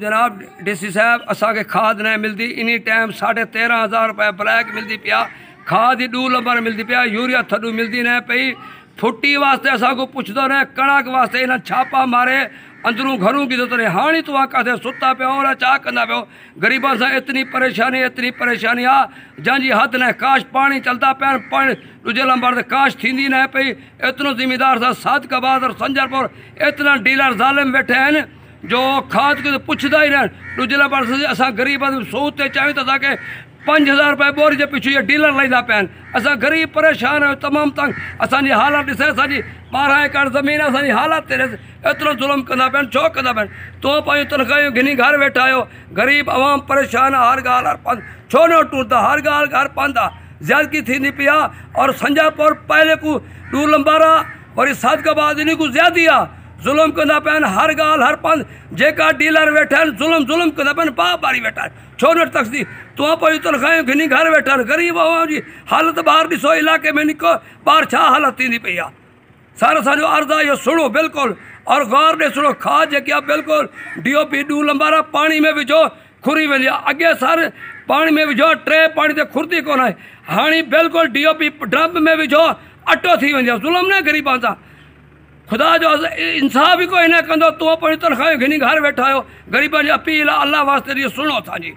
जनाब डीसी साहब असांखे खाद न मिलती इन टाइम 13,500 रुपये ब्लैक मिलती पिया। खाद ही 2 नंबर मिलती पिया। यूरिया थड्डू मिलती न पई। फुट्टी वास्ते असांको पुछदो न कणक वास्ते इन छापा मारे अंदरूं घरूं की तो हाणे तव्हां किथे सुता पियो और चा कंदा पियो। गरीबां सां एतरी परेशानी आ जंहिंजी हद न। काश पानी चलता पिया पानी दूजे नंबर ते काश थींदी न पई। एतिरो ज़िमीदार सां सादिकाबाद और संजरपुर एतिरा डीलर ज़ालिम वेठे आहिनि जो खाद को पुछदा ही न। दूजे नंबर ते असां गरीब सूद ते चाहियूं त असांखे 5,000 रुपये बोरी जे पिछू ये डीलर लहींदा पिया आहिनि। असां गरीब परेशान आहियूं तमामु तंग। असांजी हालत ॾिसे असांजी 12 एकड़ ज़मीन असांजी हालत ते एतिरो ज़ुल्म कंदा पिया आहिनि। छो कंदा पिया आहिनि? तो पंहिंजूं तनख़्वाहियूं घिनी घर वेठा आहियो। गरीब अवाम परेशान आहे। हर ॻाल्हि हर पंध छो न टूटंदा? हर ॻाल्हि हर पंध आहे। ज़्यादगी थींदी पई आहे और संजरपुर पहले को 2 नंबर आहे वरी सादिकाबाद इन को ज़्यादा आहे। जुल्म कंदा पिया आहिनि हर ॻाल्हि हर पंध। जेका डीलर वेठा आहिनि जुल्म कंदा पिया आहिनि। बारी वेठा आहिनि। छो न तकदी? तूं पंहिंजूं तनख़्वाहियूं घिनी घर वेठा आहिनि। ग़रीब अवाम जी हालत ॿाहिरि ॾिसो इलाइक़े में निको ॿाहिरि छा हालत थींदी पई आहे। सर असांजो अर्ज़ु आहे इहो सुणो बिल्कुलु और गौर ॾे सुणो। खाद जेकी आहे बिल्कुलु DOP 2 नंबर आहे। पाणी में विझो खुरी वेंदी आहे। अॻे सर पाणी में विझो टे पाणी ते खुरंदी कोन आहे। हाणे बिल्कुलु DOP ड्रम में विझो अटो थी वेंदी आहे। ज़ुल्म न ग़रीबां सां। खुदा जो इंसाफ़ ही कोई न कंदो। तूं पंहिंजूं तनख़्वाहियूं घिनी घर वेठा आहियो। ग़रीबनि जी अपील आहे अल्लाह वास्ते इहो सुणो असांजी।